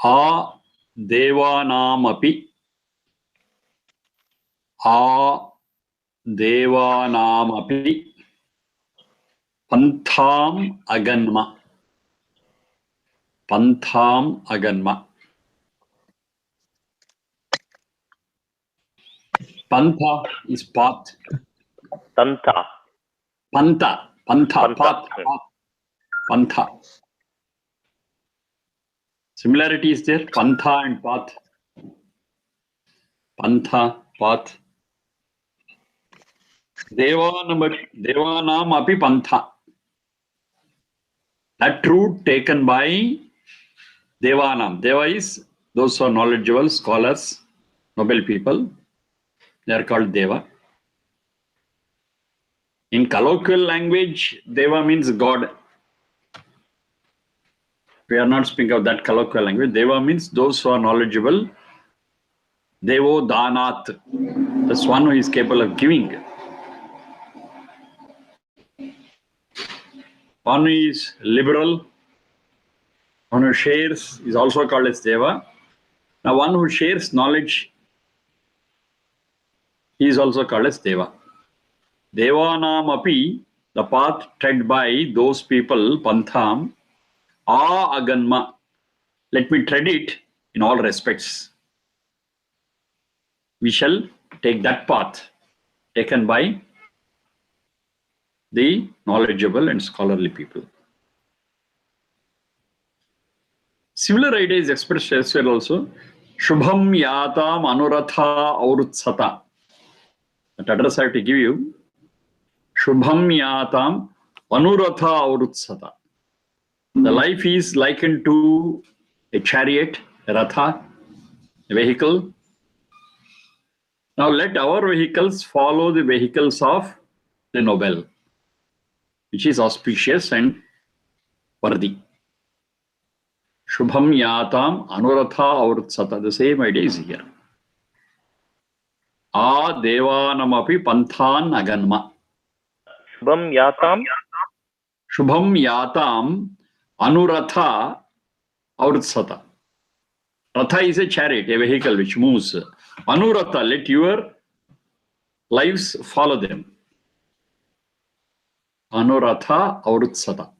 A Devanamapi. A Devanamapi. Pantham Aganma. Pantham Aganma. Pantha is path. Tantha. Pantha. Pantha. Path. Pantha. Similarity is there. Pantha and path. Pantha, path. Devanam api pantha. That route taken by Devanam. Deva is those who are knowledgeable, scholars, noble people. They are called Deva. In colloquial language, Deva means God. We are not speaking of that colloquial language. Deva means those who are knowledgeable. Devo Danat. That's one who is capable of giving. One who is liberal. One who shares is also called as Deva. Now, one who shares knowledge, he is also called as Deva. Devanam api, the path tread by those people, Pantham, aganma. Let me tread it in all respects. We shall take that path taken by the knowledgeable and scholarly people. Similar idea is expressed elsewhere also. Shubham yatam anuratha aurutsata. That address I have to give you. Shubham yatam anuratha aurutsata. The life is likened to a chariot, a ratha, a vehicle. Now let our vehicles follow the vehicles of the noble, which is auspicious and worthy. Shubham yatam anuratha aurutsata. The same idea is here. A devanamapi panthan aganma. Shubham yatam. Shubham yatam anuratha aurutsata. Ratha is a chariot, a vehicle which moves. Anuratha, let your lives follow them. Anuratha aurutsata.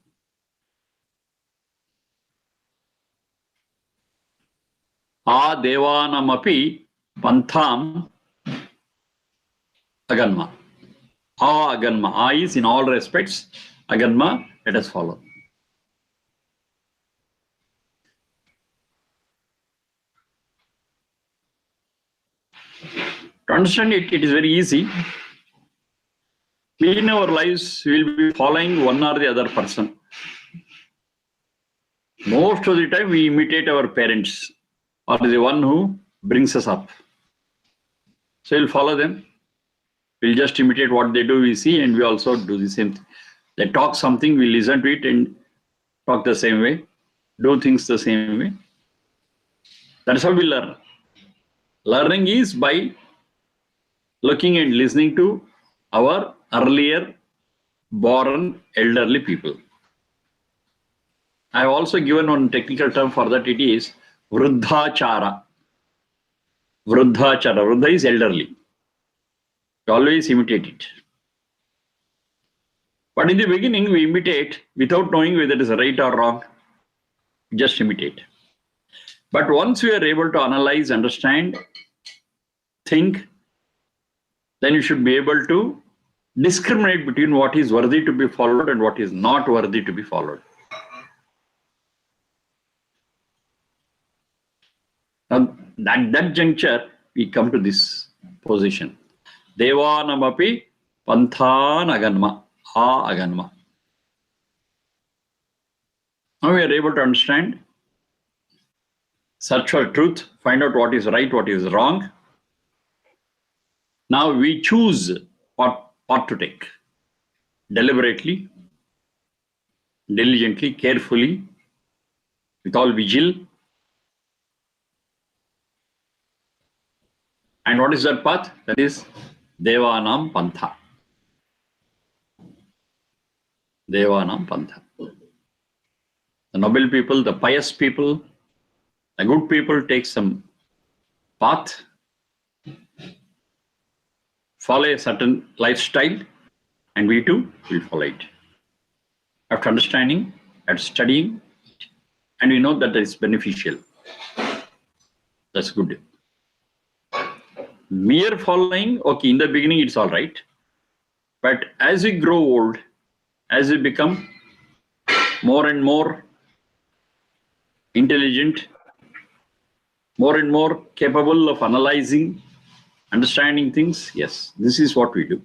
A devanamapi pantham aganma. A aganma. A is in all respects. Aganma, let us follow. To understand it, it is very easy. We in our lives will be following one or the other person. Most of the time we imitate our parents or the one who brings us up. So we'll follow them. We'll just imitate what they do, we see, and we also do the same thing. They talk something, we listen to it and talk the same way, do things the same way. That's how we learn. Learning is by looking and listening to our earlier born elderly people. I have also given one technical term for that. It is Vruddhachara. Vruddhachara. Vruddha is elderly. We always imitate it. But in the beginning, we imitate without knowing whether it is right or wrong. Just imitate. But once we are able to analyze, understand, think, then you should be able to discriminate between what is worthy to be followed and what is not worthy to be followed. Now, at that juncture, we come to this position. Devanamapi panthan aganma. Aganma. Now we are able to understand, search for truth, find out what is right, what is wrong. Now we choose what path to take. Deliberately, diligently, carefully, with all vigil. And what is that path? That is Devanam Pantha. Devanam Pantha. The noble people, the pious people, the good people take some path, follow a certain lifestyle, and we too will follow it. After understanding, after studying, and we know that it's beneficial. That's good. Mere following, okay, in the beginning it's all right. But as we grow old, as we become more and more intelligent, more and more capable of analyzing, understanding things, yes, this is what we do.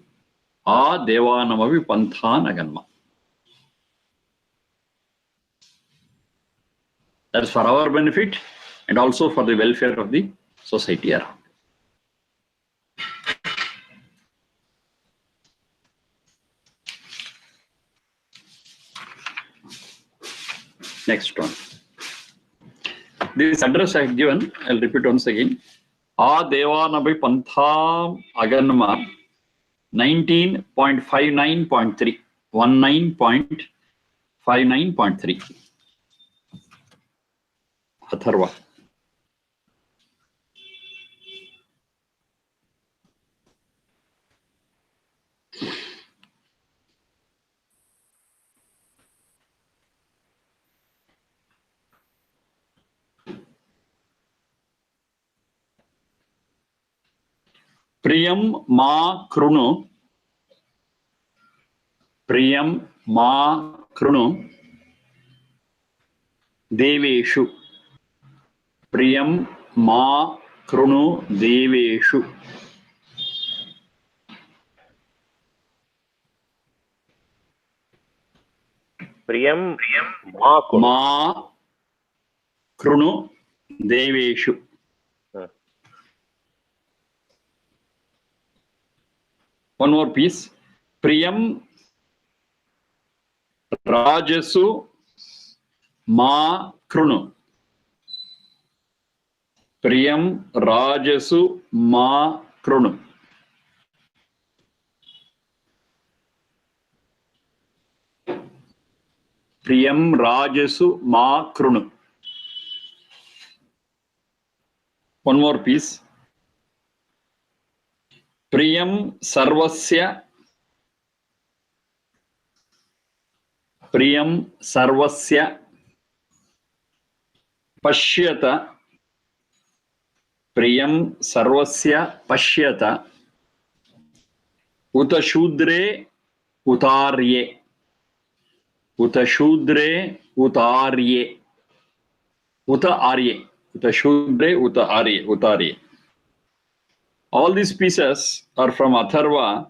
Devanamavi pantha naganma. That is for our benefit and also for the welfare of the society around. Next one. This address I have given, I'll repeat once again. Devanabi Pantha Aganma 19.59.3. 19.59.3. Atharva. Priyam ma krunu. Priyam ma krunu. Deveshu. Priyam ma krunu deveshu. Priyam ma krunu deveshu. One more piece. Priyam rajasu ma krunu. Priyam rajasu ma krunu. Priyam rajasu ma krunu. One more piece. Priyam sarvasya. Priyam sarvasya pashyata. Priyam sarvasya pashyata. Uta shudre utarye. Uta shudre utarye. Uta arye. Uta shudre uta arye. Utarye. All these pieces are from Atharva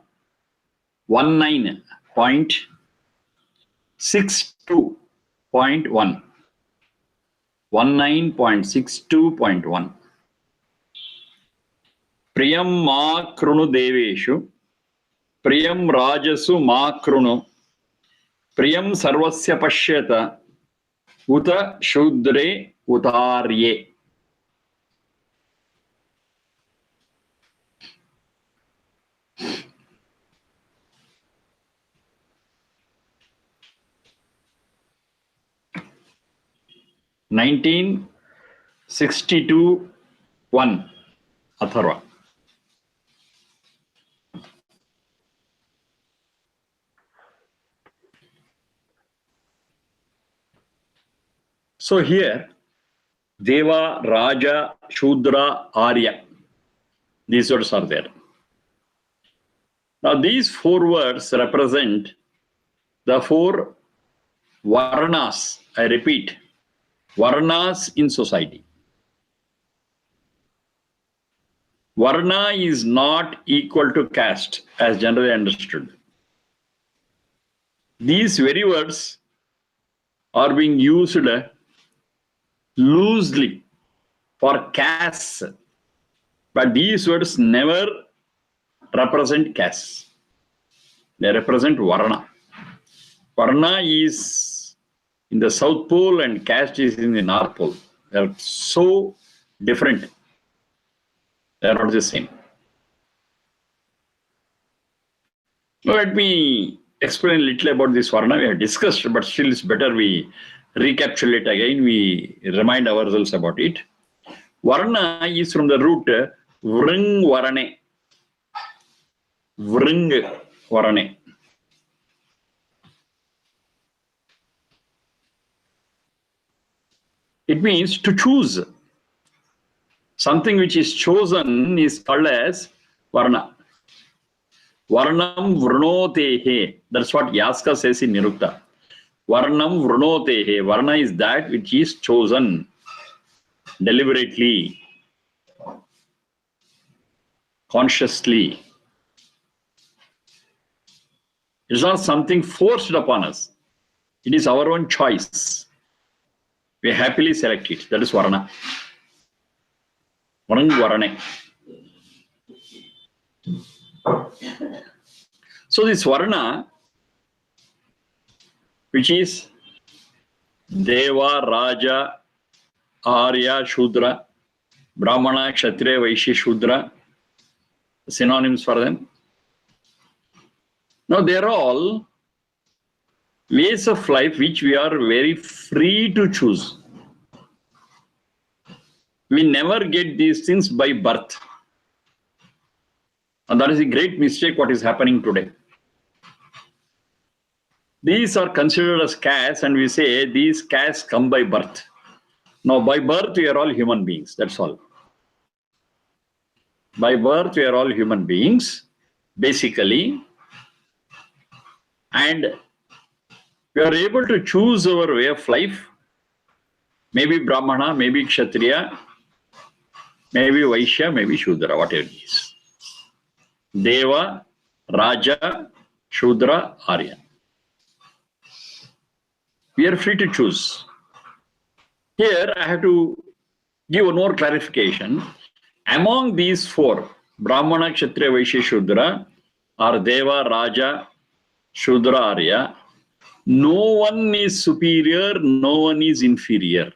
19.62.1. 19.62.1. Priyam ma krunu deveshu. Priyam rajasu ma krunu. Priyam sarvasya pashyata. Uta shudre utarye. (1962.1) Atharva. So here, Deva, Raja, Shudra, Arya. These words are there. Now these four words represent the four Varnas. I repeat, Varnas in society. Varna is not equal to caste as generally understood. These very words are being used loosely for castes, but these words never represent castes. They represent Varna. Varna is in the South Pole and caste is in the North Pole. They are so different. They are not the same. Let me explain a little about this Varna. We have discussed, but still it's better we recapitulate again, we remind ourselves about it. Varna is from the root vring varane. Vring varane. It means to choose. Something which is chosen is called as varna. Varnam vrnotehe. That's what Yaska says in Nirukta. Varnam vrnotehe. Varna is that which is chosen deliberately, consciously. It's not something forced upon us. It is our own choice. We happily select it. That is Varna. Varang Varane. So this Varna, which is Deva, Raja, Arya, Shudra, Brahmana, Kshatriya, Vaishya, Shudra, synonyms for them. Now they are all ways of life which we are very free to choose. We never get these things by birth. And that is a great mistake what is happening today. These are considered as castes, and we say these castes come by birth. Now, by birth, we are all human beings. That's all. By birth, we are all human beings, basically. And we are able to choose our way of life. Maybe Brahmana, maybe Kshatriya, maybe Vaishya, maybe Shudra, whatever it is. Deva, Raja, Shudra, Arya. We are free to choose. Here I have to give one more clarification. Among these four, Brahmana, Kshatriya, Vaishya, Shudra, or Deva, Raja, Shudra, Arya, no one is superior, no one is inferior.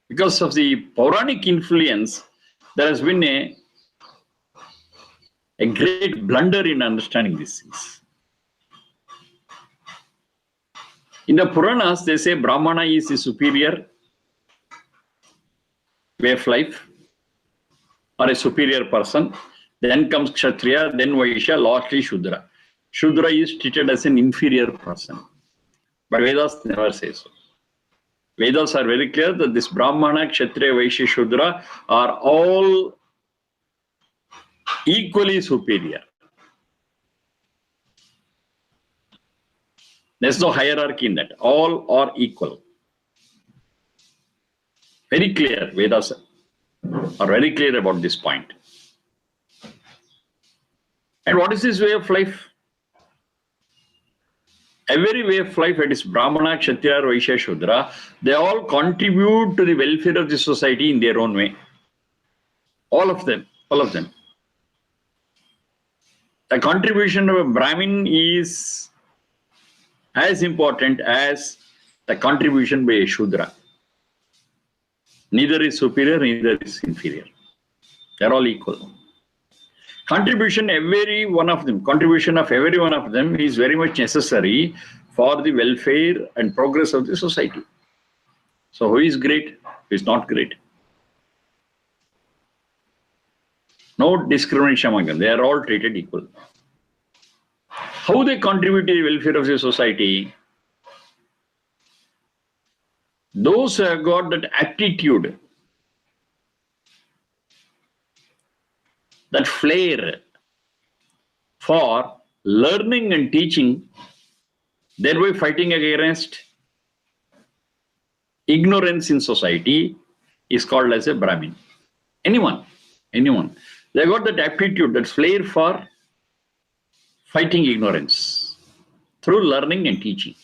Because of the Puranic influence, there has been a great blunder in understanding these things. In the Puranas, they say Brahmana is the superior way of life or a superior person. Then comes Kshatriya, then Vaishya, lastly Shudra. Shudra is treated as an inferior person. But Vedas never say so. Vedas are very clear that this Brahmana, Kshatriya, Vaishya, Shudra are all equally superior. There's no hierarchy in that. All are equal. Very clear. Vedas are very clear about this point. And what is this way of life? Every way of life, it is Brahmana, Kshatriya, Vaishya, Shudra, they all contribute to the welfare of the society in their own way. All of them. All of them. The contribution of a Brahmin is as important as the contribution by a Shudra. Neither is superior, neither is inferior. They are all equal. Contribution of every one of them is very much necessary for the welfare and progress of the society. So who is great? Who is not great? No discrimination among them. They are all treated equal. How they contribute to the welfare of the society? Those who have got that aptitude, that flair for learning and teaching, thereby fighting against ignorance in society, is called as a Brahmin. Anyone. They got that aptitude, that flair for fighting ignorance through learning and teaching.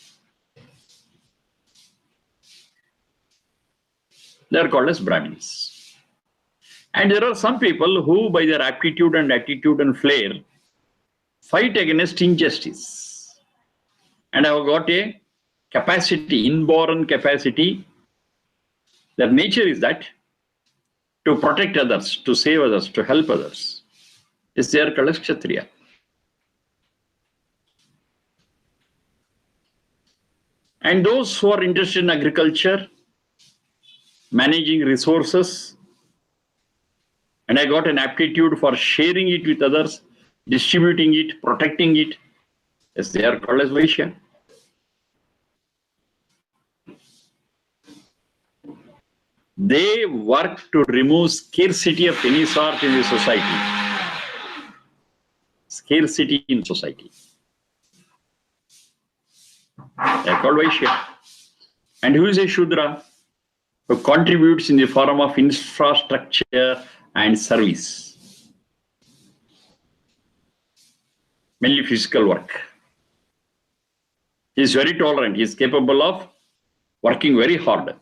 They are called as Brahmins. And there are some people who, by their aptitude and attitude and flair, fight against injustice and have got a capacity, inborn capacity. Their nature is that to protect others, to save others, to help others. They are called as Kshatriya. And those who are interested in agriculture, managing resources, and I got an aptitude for sharing it with others, distributing it, protecting it. Yes, they are called as Vaishya. They work to remove scarcity of any sort in the society. Scarcity in society. They are called Vaishya. And who is a Shudra? Who contributes in the form of infrastructure and service. Mainly physical work. He is very tolerant. He is capable of working very hard.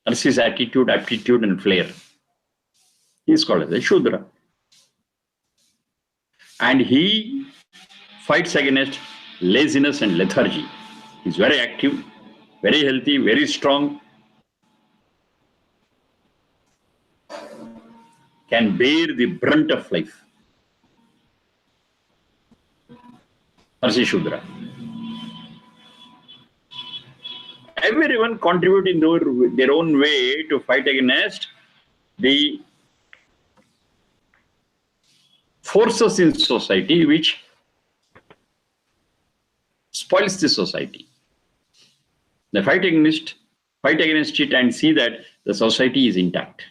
That's his attitude, aptitude, and flair. He is called as a Shudra. And he fights against laziness and lethargy. He is very active, very healthy, very strong, can bear the brunt of life. That's a Shudra. Everyone contribute in their own way to fight against the forces in society which spoils the society. They fight against it and see that the society is intact.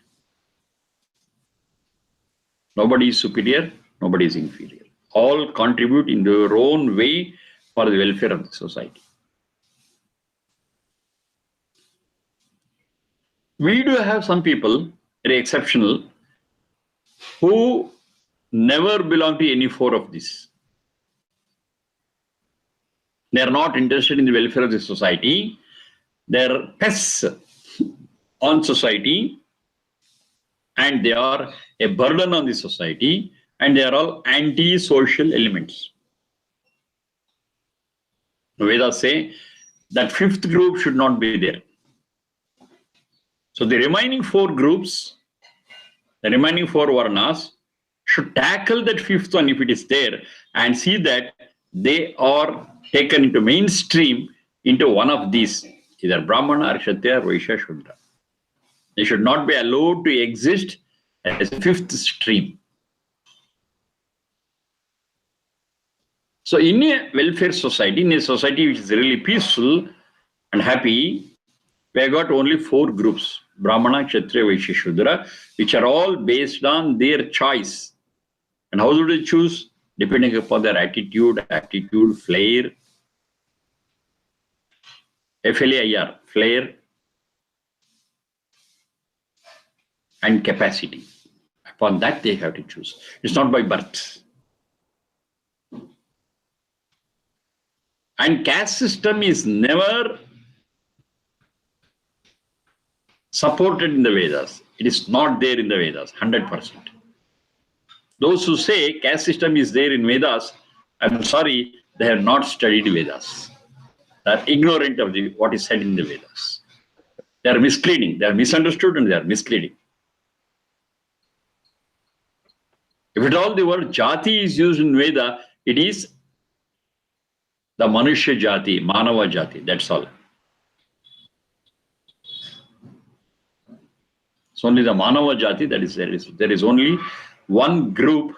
Nobody is superior, nobody is inferior. All contribute in their own way for the welfare of the society. We do have some people, very exceptional, who never belong to any four of these. They are not interested in the welfare of the society. They are pests on society, and they are a burden on the society, and they are all anti-social elements. The Vedas say that fifth group should not be there. So the remaining four groups, the remaining four varnas, should tackle that fifth one if it is there and see that they are taken into mainstream into one of these, either Brahmana, or Kshatriya, or Vaishya, Shudra. They should not be allowed to exist as a fifth stream. So in a welfare society, in a society which is really peaceful and happy, we have got only four groups, Brahmana, Kshatriya, Vaishya, Shudra, which are all based on their choice. And how do they choose? Depending upon their attitude, aptitude, flair, FLAIR, flair, and capacity. Upon that they have to choose. It's not by birth. And caste system is never supported in the Vedas. It is not there in the Vedas, 100%. Those who say caste system is there in Vedas, I'm sorry, they have not studied Vedas. They are ignorant of what is said in the Vedas. They are misleading, they are misunderstood, and they are misleading. If at all the word jati is used in Veda, it is the Manushya Jati, Manava Jati, that's all. It's only the Manava Jati that is there. There is only one group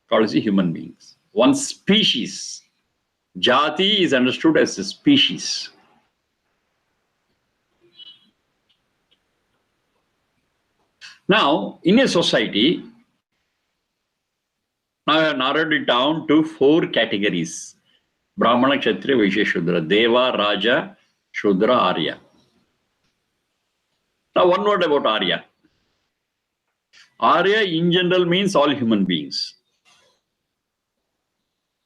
called the human beings, one species. Jati is understood as a species. Now, in a society, I have narrowed it down to four categories: Brahmana, Kshatriya, Vaishya, Shudra, Deva, Raja, Shudra, Arya. Now, one word about Arya. Arya in general means all human beings.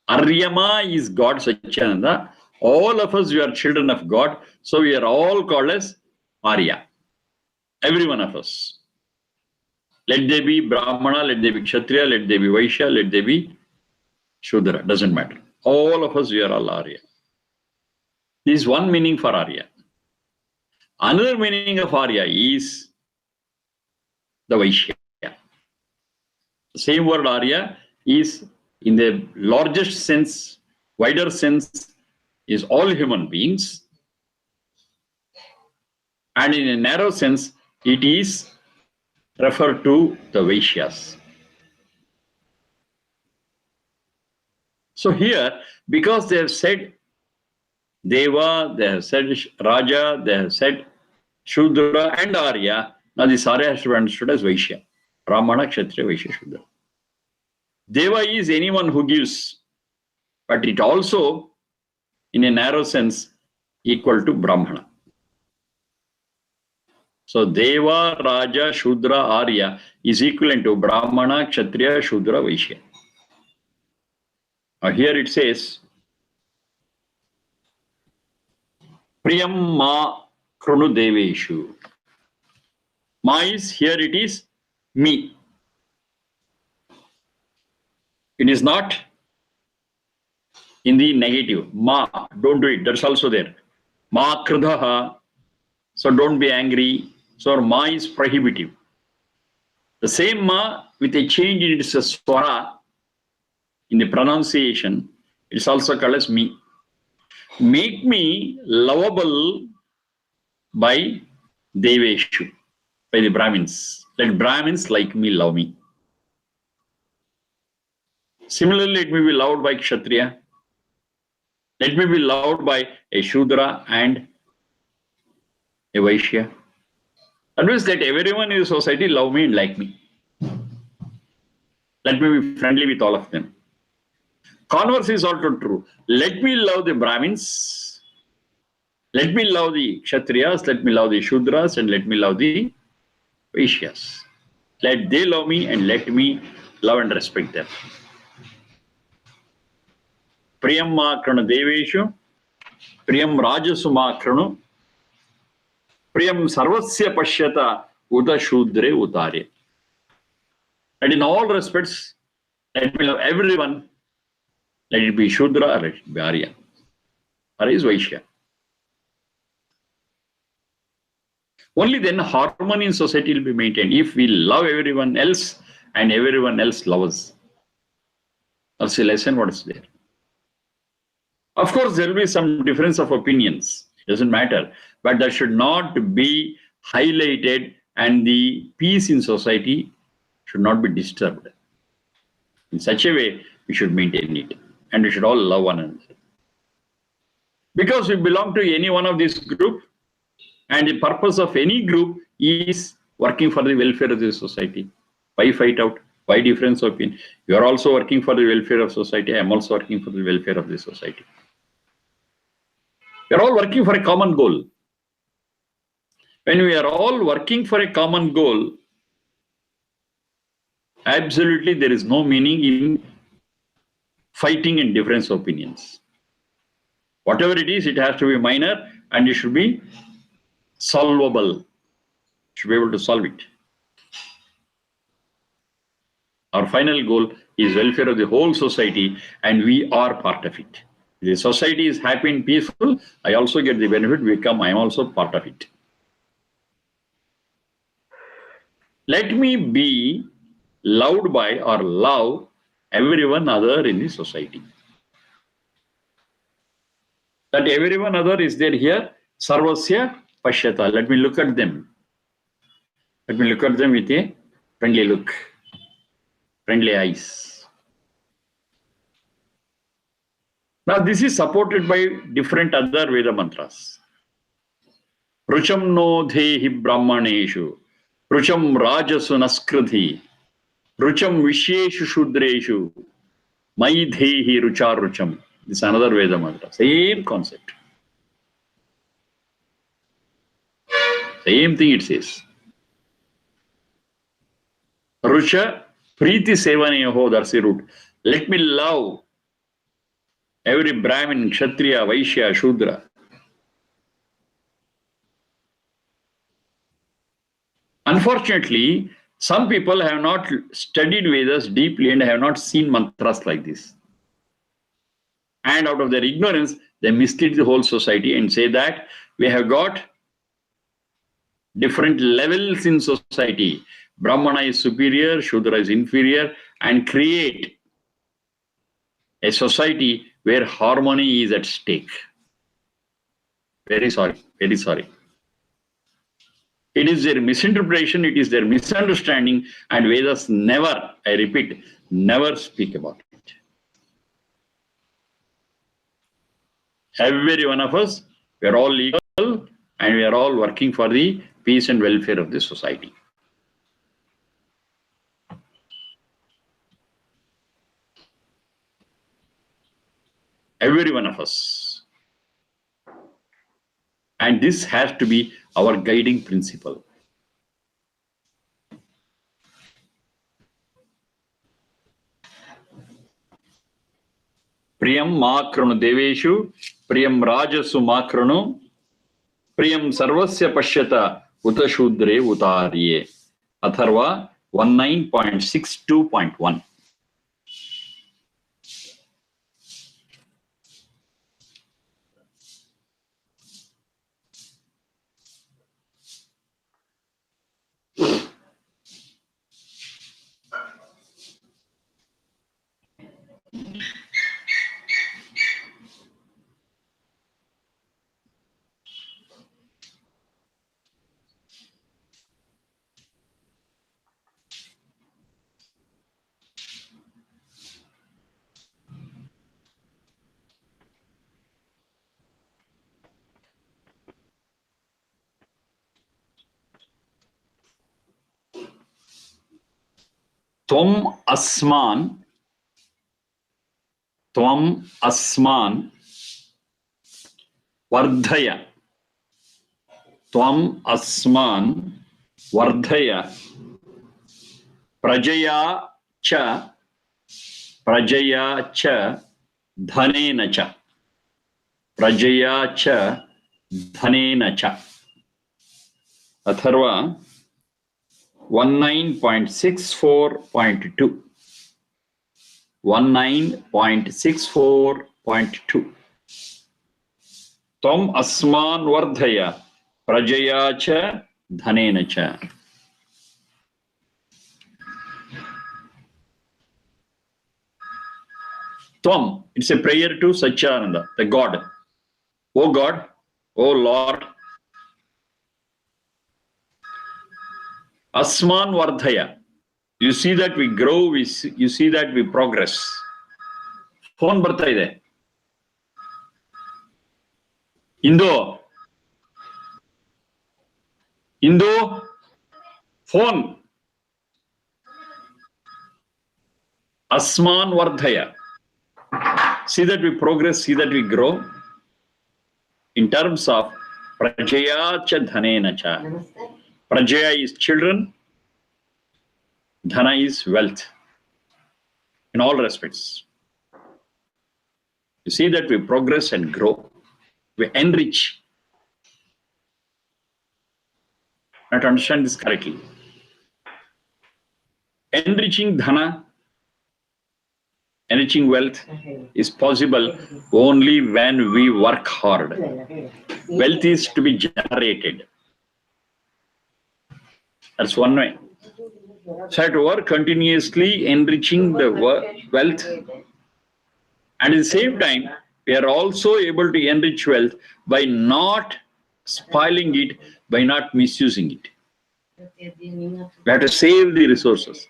Aryama is God, Satchidananda. All of us, we are children of God. So we are all called as Arya. Every one of us. Let they be Brahmana, let they be Kshatriya, let they be Vaishya, let they be Shudra. Doesn't matter. All of us, we are all Arya. This is one meaning for Arya. Another meaning of Arya is the Vaishya. The same word Arya is, in the largest sense, wider sense, is all human beings. And in a narrow sense, it is referred to the Vaishyas. So here, because they have said Deva, they have said Raja, they have said Shudra and Arya, now this Arya has to be understood as Vaishya. Brahmana, Kshatriya, Vaishya, Shudra. Deva is anyone who gives, but it also, in a narrow sense, equal to Brahmana. So Deva, Raja, Shudra, Arya is equivalent to Brahmana, Kshatriya, Shudra, Vaishya. Here it says, Priyam ma krunu deveshu. Ma is, here it is, me. It is not in the negative. Ma, don't do it. That's also there. Ma kridaha. So don't be angry. So ma is prohibitive. The same ma with a change in its swara in the pronunciation, it's also called as me. Make me lovable by Deveshu, by the Brahmins. Let Brahmins like me, love me. Similarly, let me be loved by Kshatriya. Let me be loved by a Shudra and a Vaishya. That means let everyone in the society love me and like me. Let me be friendly with all of them. Converse is also true. Let me love the Brahmins. Let me love the Kshatriyas. Let me love the Shudras. And let me love the Vaishyas. Let they love me and let me love and respect them. Priyam ma kranu deveshu. Priyam rajasu ma kranu. Priyam sarvasya pashyata uta shudre utare. And in all respects, let me love everyone. Let it be Shudra or let it be Arya. Or is Vaishya. Only then harmony in society will be maintained if we love everyone else and everyone else loves us. That's a lesson what is there. Of course, there will be some difference of opinions. It doesn't matter. But that should not be highlighted and the peace in society should not be disturbed. In such a way, we should maintain it. And we should all love one another. Because we belong to any one of these group, and the purpose of any group is working for the welfare of the society. Why fight out? Why difference of opinion? You are also working for the welfare of society. I am also working for the welfare of the society. We are all working for a common goal. When we are all working for a common goal, absolutely there is no meaning in fighting in difference of opinions. Whatever it is, it has to be minor and it should be solvable. You should be able to solve it. Our final goal is welfare of the whole society and we are part of it. If the society is happy and peaceful, I also get the benefit, I am also part of it. Let me be loved by or love everyone other in the society. That everyone other is there here, sarvasya pashyata. Let me look at them. Let me look at them with a friendly look, friendly eyes. Now this is supported by different other Veda mantras. Rucham no dhehi brahmaneshu, rucham rajasu naskrithi, rucham visheshu shudreshu, mai dhehi ruchar rucham. This is another Veda mantra. Same concept. Same thing it says. Rucha priti sevanayoho, that's the root. Let me love every Brahmin, Kshatriya, Vaishya, Shudra. Unfortunately, some people have not studied Vedas deeply and have not seen mantras like this. And out of their ignorance, they mislead the whole society and say that we have got different levels in society. Brahmana is superior, Shudra is inferior, and create a society where harmony is at stake. Very sorry, very sorry. It is their misinterpretation, it is their misunderstanding, and Vedas never, I repeat, never speak about it. Every one of us, we are all equal and we are all working for the peace and welfare of the society. Every one of us. And this has to be our guiding principle. Priyam makranu deveshu, priyam rajasu makranu, priyam sarvasya pashyata utashudre utarye. Atharva 19.62.1. Tvam asman vardhaya. Tvam asman vardhaya. Prajaya cha dhanena cha. Prajaya cha dhanena cha. Atharva 19.64.2. 19.64.2. Tvam asman vardhaya prajaya cha dhanena cha. Tvam, it's a prayer to Satchidananda, the God. O God, O Lord, asman vardhaya. You see that we grow, you see that we progress. Phone barta ide. Indo, phone. Asman vardhaya. See that we progress, see that we grow. In terms of prajaya cha dhanena cha. Prajaya is children. Dhana is wealth. In all respects. You see that we progress and grow. We enrich. Now to understand this correctly. Enriching dhana, enriching wealth is possible only when we work hard. Wealth is to be generated. That's one way. So I have to work continuously enriching the wealth. And at the same time, we are also able to enrich wealth by not spoiling it, by not misusing it. We have to save the resources.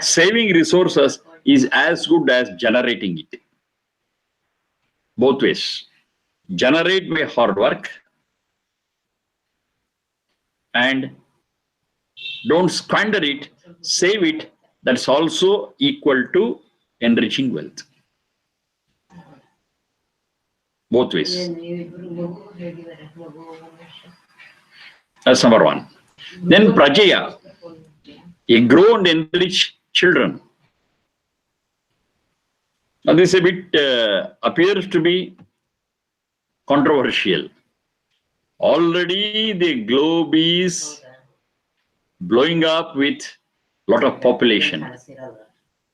Saving resources is as good as generating it. Both ways. Generate by hard work and don't squander it, save it. That's also equal to enriching wealth. Both ways. That's number one. Then prajaya, a grow and enrich children. Now this a bit appears to be controversial. Already the globe is blowing up with a lot of population.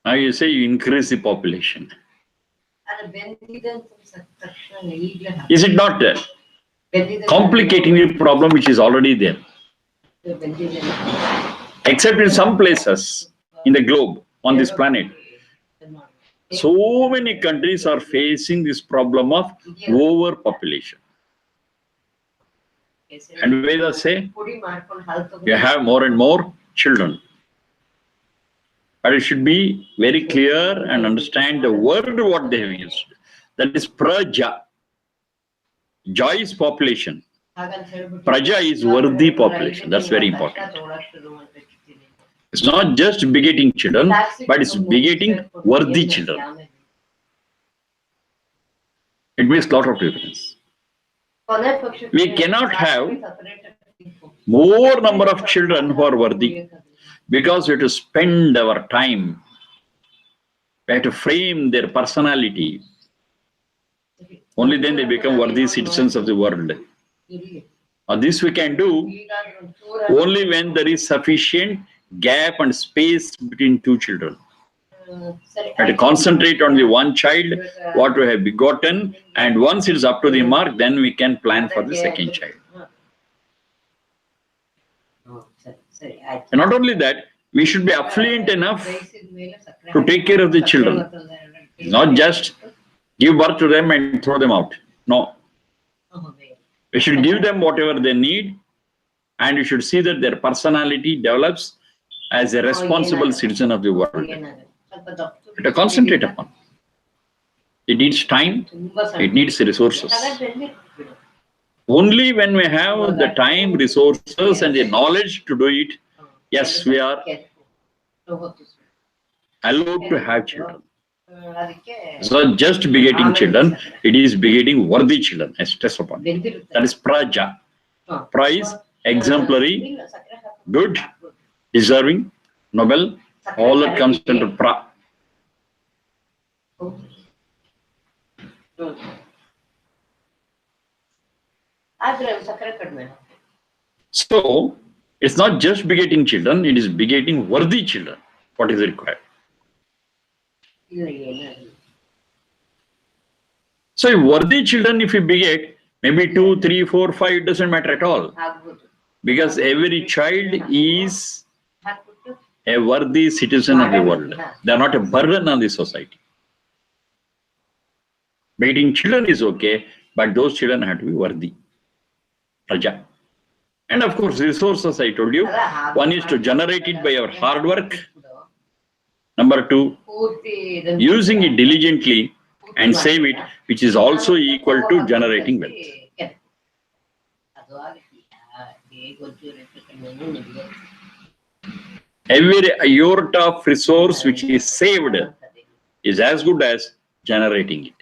Now you say you increase the population. Is it not complicating the problem which is already there? Except in some places in the globe, on this planet, so many countries are facing this problem of overpopulation. And Vedas say you have more and more children. But it should be very clear and understand the word what they have used. That is praja. Ja is population. Praja is worthy population. That's very important. It's not just begetting children, but it's begetting worthy children. It makes a lot of difference. We cannot have more number of children who are worthy because we have to spend our time. We have to frame their personality. Only then they become worthy citizens of the world. This we can do only when there is sufficient gap and space between two children. We have to concentrate on the one child, what we have begotten, and once it is up to the mark, then we can plan for the second child. And not only that, we should be affluent enough to take care of the children. Not just give birth to them and throw them out. No. We should give them whatever they need, and we should see that their personality develops as a responsible citizen of the world. To concentrate upon. It needs time, it needs resources. Only when we have the time, resources, and the knowledge to do it, yes, we are allowed to have children. It's not just begetting children, it is begetting worthy children. I stress upon it. That is praja. Pra is exemplary, good, deserving, noble, all that comes under pra. So, it's not just begetting children, it is begetting worthy children. What is required? So, if worthy children, if you beget, maybe 2, 3, 4, 5, it doesn't matter at all. Because every child is a worthy citizen of the world. They are not a burden on the society. Begetting children is okay, but those children have to be worthy. Praja. And of course, resources, I told you. One is to generate it by our hard work. Number 2, using it diligently and save it, which is also equal to generating wealth. Every iota of resource which is saved is as good as generating it.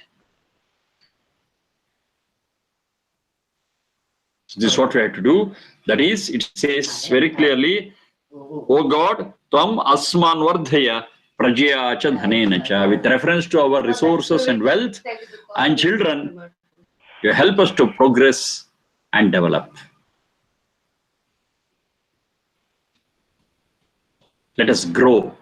So this is what we have to do. That is, it says very clearly, O God, Tvam Asman Vardhaya Prajaya Cha Dhanena Cha. With reference to our resources and wealth and children, you help us to progress and develop. Let us grow.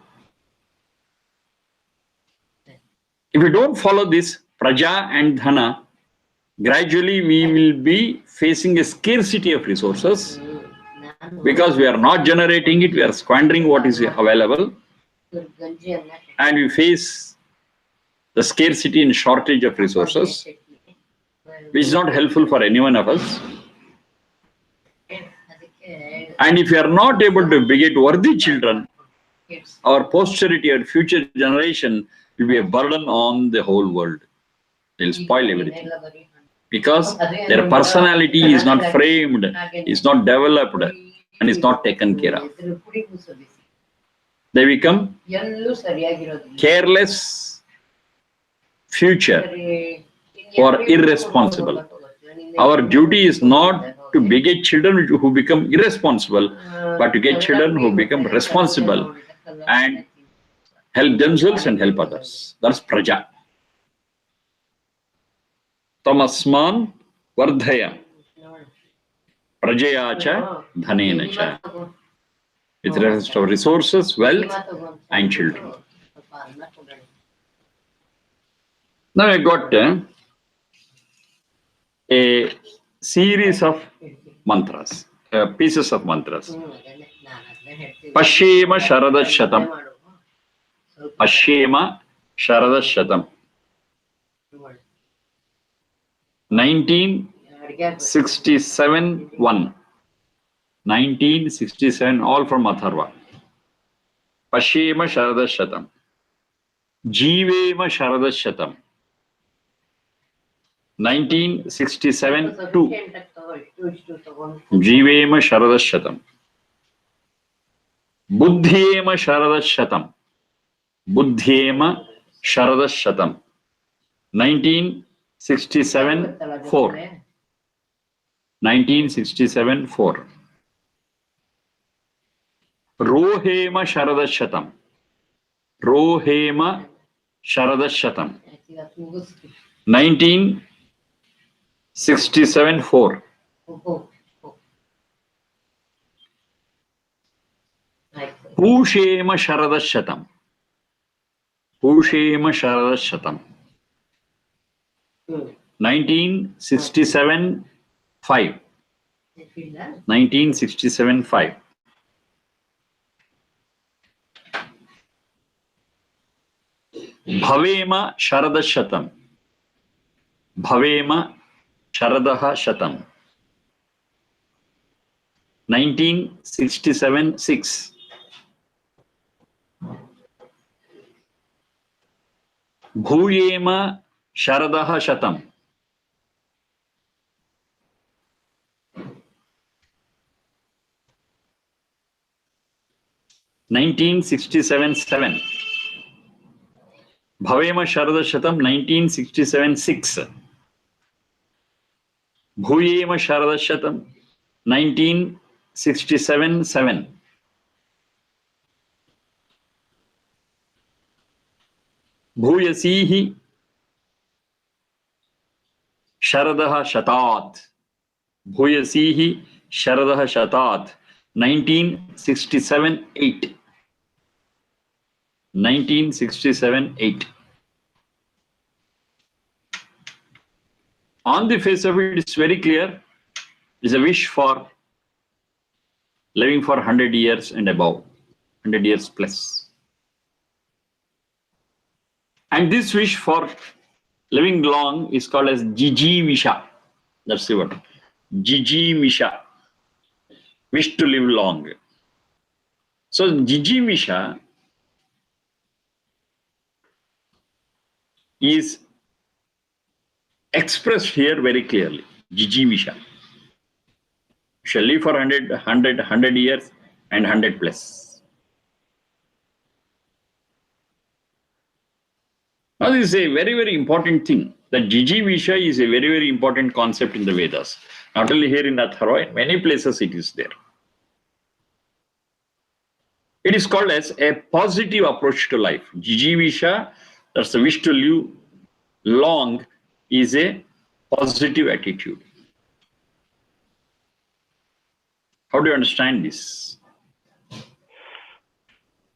If we don't follow this Praja and Dhana, gradually we will be facing a scarcity of resources because we are not generating it, we are squandering what is available, and we face the scarcity and shortage of resources, which is not helpful for any one of us. And if we are not able to beget worthy children, our posterity and future generation will be a burden on the whole world. They will spoil everything. Because their personality is not framed, is not developed, and is not taken care of. They become careless, future, or irresponsible. Our duty is not to beget children who become irresponsible, but to get children who become responsible and help themselves and help others. That's praja. Tamasman Vardhaya Prajaya Cha Dhanena Cha. With reference to resources, wealth, and children. Now I got a series of mantras, pieces of mantras. Pashyema Sharada Shatam. Pashyema Sharada Shatam. 19 67 1. 1967, all from Atharva. Pashema Sharadashatam. Jivema Sharadashatam. 1967 2. Jivema Sharadashatam. Buddhyema Sharadashatam. Buddhyema Sharadashatam. 1967 4. 1967 4. Rohema Sharadashatam. Rohema Sharadashatam. 1967 4. Pushema Sharadashatam. Pushema Sharadashatam. 1967 5. 1967 5. Bhavema Sharadashatam. Bhavema Sharadaha Shatam. 1967 6. Bhuyema Sharadaha Shatam. 1967 7. Bhavema Sharada Shatam 1967 6. Bhuyema Sharada Shatam 1967 7. Bhuyasihi Sharadaha Shatat. Bhuyasihi Sharadaha Shatat 1967 8. 1967 8. On the face of it, it's very clear. It's a wish for living for 100 years and above, 100 years plus. And this wish for living long is called as Jijivisha. That's the word. Jijivisha. Wish to live long. So Jijivisha is expressed here very clearly. Jijivisha. Shall live for 100 years and 100 plus. Now this is a very, very important thing. That Jijivisha is a very, very important concept in the Vedas. Not only here in Atharva, in many places it is there. It is called as a positive approach to life. Jijivisha, that's the wish to live long, is a positive attitude. How do you understand this?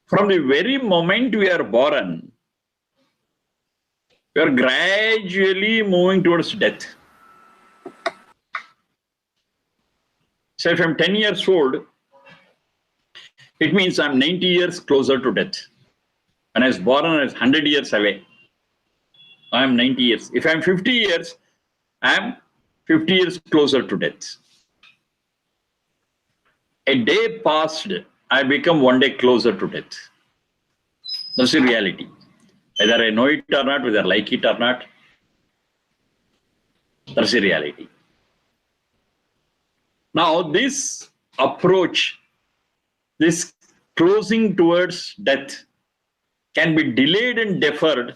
From the very moment we are born, we are gradually moving towards death. So if I'm 10 years old, it means I'm 90 years closer to death. When I was born, I was 100 years away. I am 90 years. If I'm 50 years, I am 50 years closer to death. A day passed, I become one day closer to death. That's the reality. Whether I know it or not, whether I like it or not, that's the reality. Now, this approach, this closing towards death, can be delayed and deferred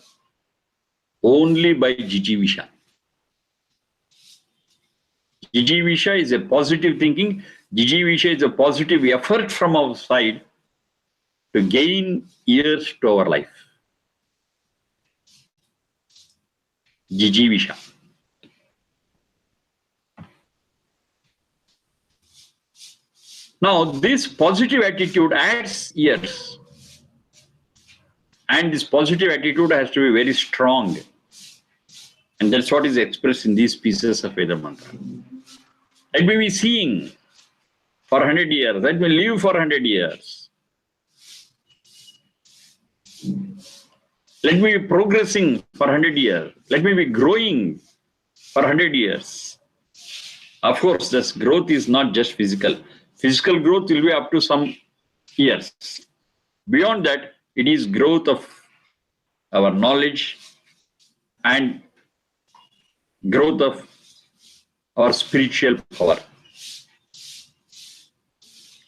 only by Jijivisha. Jijivisha is a positive thinking. Jijivisha is a positive effort from our side to gain years to our life. Jijivisha. Now, this positive attitude adds years. And this positive attitude has to be very strong. And that's what is expressed in these pieces of Veda mantra. Let me be seeing for 100 years. Let me live for 100 years. Let me be progressing for 100 years. Let me be growing for 100 years. Of course, this growth is not just physical. Physical growth will be up to some years. Beyond that, it is growth of our knowledge and growth of our spiritual power.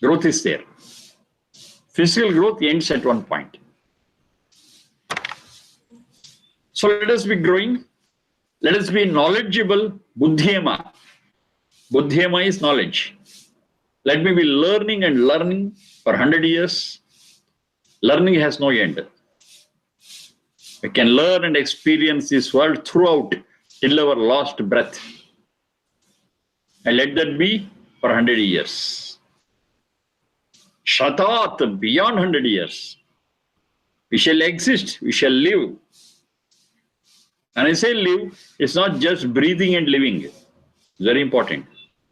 Growth is there. Physical growth ends at one point. So let us be growing. Let us be knowledgeable. Buddhyama. Buddhyama is knowledge. Let me be learning and learning for 100 years. Learning has no end. We can learn and experience this world throughout till our last breath. And let that be for 100 years. Shatat, beyond 100 years. We shall exist, we shall live. And I say live, it's not just breathing and living. Very important.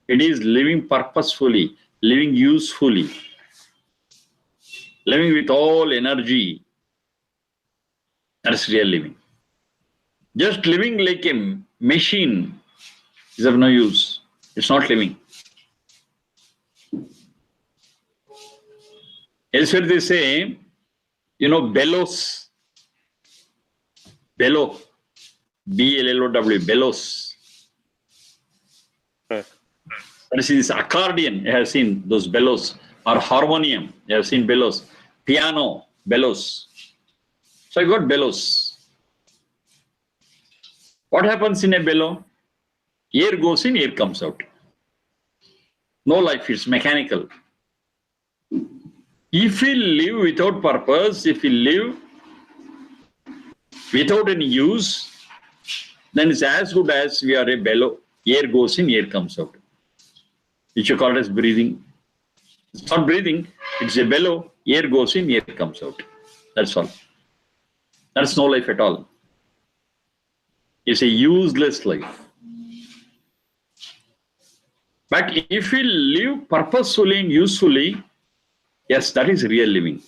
It is living purposefully, living usefully, living with all energy. That's real living. Just living like a machine is of no use. It's not living. Elsewhere they say, bellows. Bellow. B-L-L-O-W, bellows. That is this accordion, you have seen those bellows, or harmonium, you have seen bellows, piano, bellows. So I got bellows. What happens in a bellow? Air goes in, air comes out. No life, it's mechanical. If we live without purpose, if we live without any use, then it's as good as we are a bellow. Air goes in, air comes out. Which you call as breathing. It's not breathing, it's a bellow. Air goes in, air comes out. That's all. That's no life at all. It's a useless life. But if we live purposefully and usefully, yes, that is real living.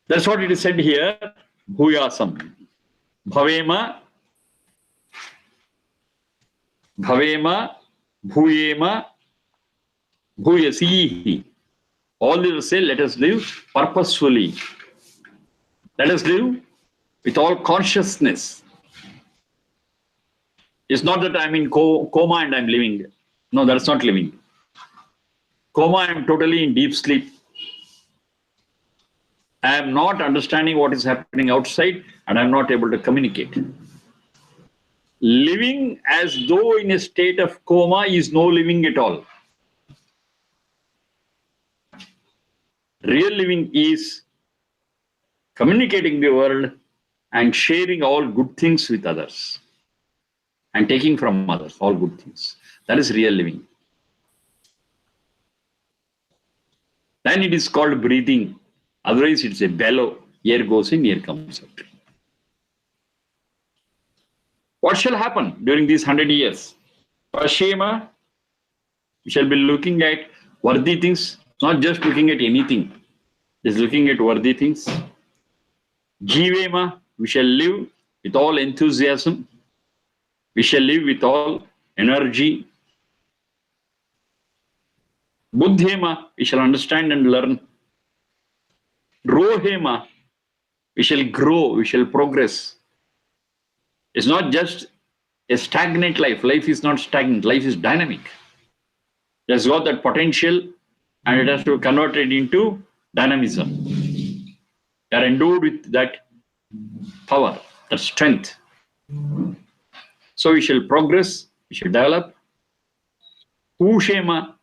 That's what it is said here. Bhuyasam. Bhavema. Bhavema. Bhuyema. Bhuyasihi. All these say, let us live purposefully. Let us live with all consciousness. It's not that I'm in coma and I'm living. No, that's not living. Coma, I'm totally in deep sleep. I am not understanding what is happening outside and I'm not able to communicate. Living as though in a state of coma is no living at all. Real living is communicating the world and sharing all good things with others and taking from others all good things. That is real living. Then it is called breathing. Otherwise, it's a bellow. Air goes in, air comes out. What shall happen during these 100 years? Pashema, we shall be looking at worthy things, not just looking at anything. Just looking at worthy things. Jivema, we shall live with all enthusiasm. We shall live with all energy. Buddhema, we shall understand and learn. Rohema, we shall grow, we shall progress. It's not just a stagnant life. Life is not stagnant. Life is dynamic. It has got that potential and it has to convert it into dynamism. You are endowed with that power, that strength. So we shall progress, we shall develop. Pushema,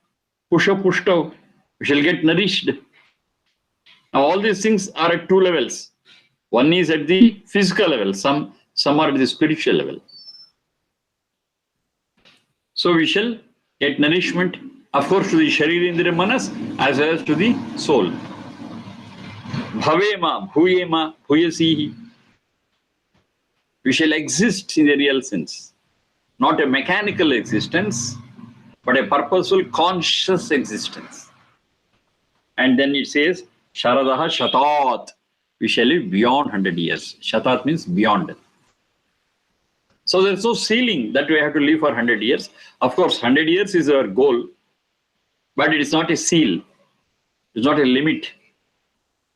pusha pushto, we shall get nourished. Now all these things are at two levels. One is at the physical level, some are at the spiritual level. So we shall get nourishment, of course, to the Sharirindriya Manas as well as to the soul. Bhavema, Bhuyema, Bhuyasihi. We shall exist in the real sense. Not a mechanical existence, but a purposeful, conscious existence. And then it says, Sharadaha Shatat. We shall live beyond 100 years. Shatat means beyond. So there's no ceiling that we have to live for 100 years. Of course, 100 years is our goal, but it is not a seal. It's not a limit.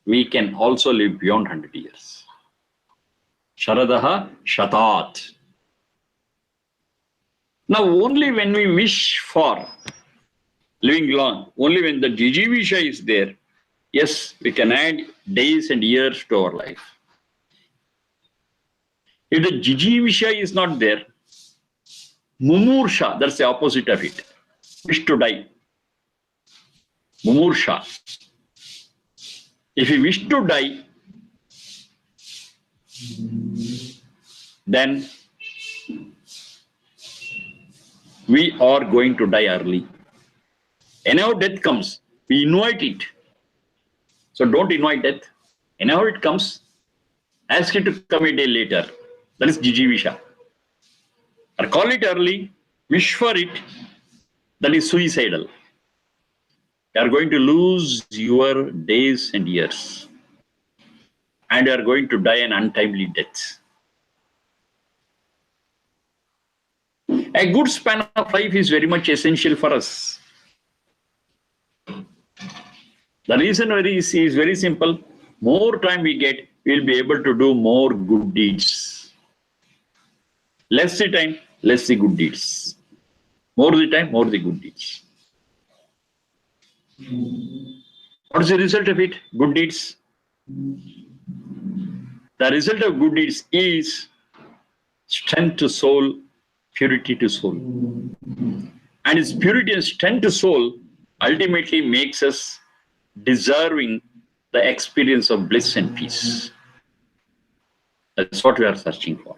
We can also live beyond 100 years. Sharadaha Shatat. Now, only when we wish for living long, only when the Jijivisha is there, yes, we can add days and years to our life. If the Jijivisha is not there, Mumursha, that's the opposite of it. Wish to die. Mumursha. If we wish to die, then we are going to die early. Anyhow death comes, we invite it. So don't invite death. Anyhow it comes, ask it to come a day later. That is Jijivisha. Or call it early, wish for it, that is suicidal. You are going to lose your days and years. And you are going to die an untimely death. A good span of life is very much essential for us. The reason is very simple. More time we get, we'll be able to do more good deeds. Less the time, less the good deeds. More the time, more the good deeds. What is the result of it? Good deeds. The result of good deeds is strength to soul, purity to soul. And its purity and strength to soul ultimately makes us deserving the experience of bliss and peace. That's what we are searching for.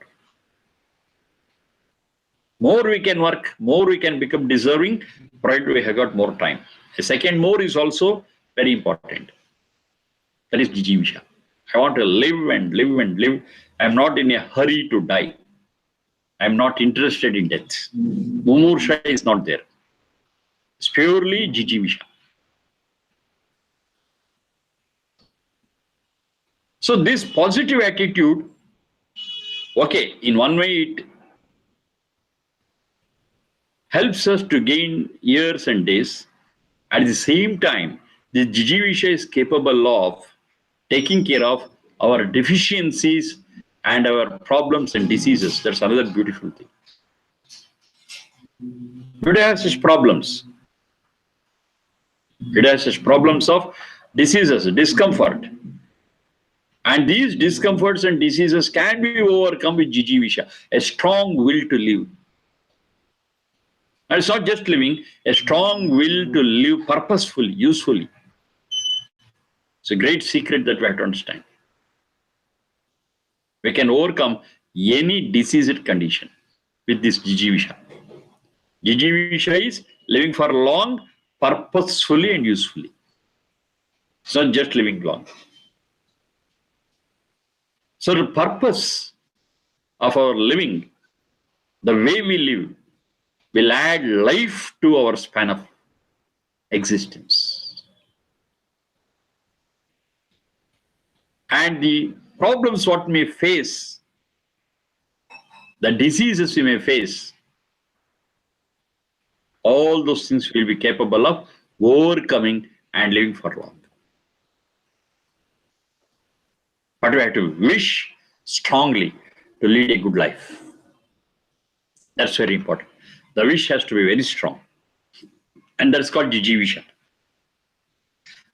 More we can work, more we can become deserving, provided we have got more time. A second more is also very important. That is Jijivisha. I want to live and live and live. I am not in a hurry to die. I am not interested in death. Mumursha is not there. It's purely Jijivisha. So this positive attitude, okay, in one way it helps us to gain years and days. At the same time, the Jijivisha is capable of taking care of our deficiencies and our problems and diseases. That's another beautiful thing. It has its problems. It has its problems of diseases, discomfort. And these discomforts and diseases can be overcome with Jijivisha, a strong will to live. And it's not just living, a strong will to live purposefully, usefully. It's a great secret that we have to understand. We can overcome any diseased condition with this Jijivisha. Jijivisha is living for long, purposefully and usefully. It's not just living long. So the purpose of our living, the way we live, will add life to our span of existence. And the problems what we may face, the diseases we may face, all those things will be capable of overcoming and living for long. But we have to wish strongly to lead a good life. That's very important. The wish has to be very strong. And that's called Jijivisha.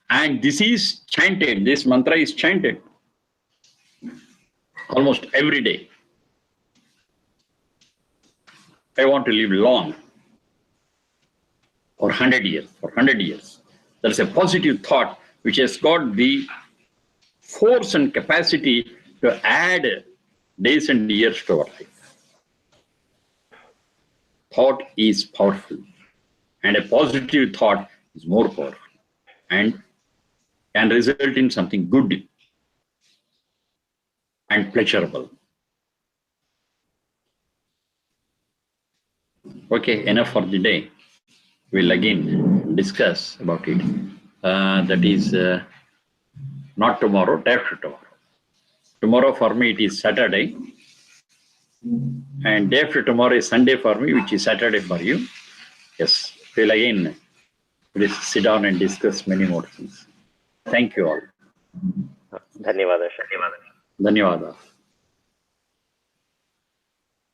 And this is chanted, this mantra is chanted almost every day. I want to live long, for 100 years, for 100 years. That's a positive thought which has got the force and capacity to add days and years to our life. Thought is powerful, and a positive thought is more powerful and can result in something good and pleasurable. Okay, enough for the day. We'll again discuss about it. That is not tomorrow, day after tomorrow. Tomorrow for me it is Saturday. And day after tomorrow is Sunday for me, which is Saturday for you. Yes, we'll again sit down and discuss many more things. Thank you all. ಧನ್ಯವಾದ. ಧನ್ಯವಾದ.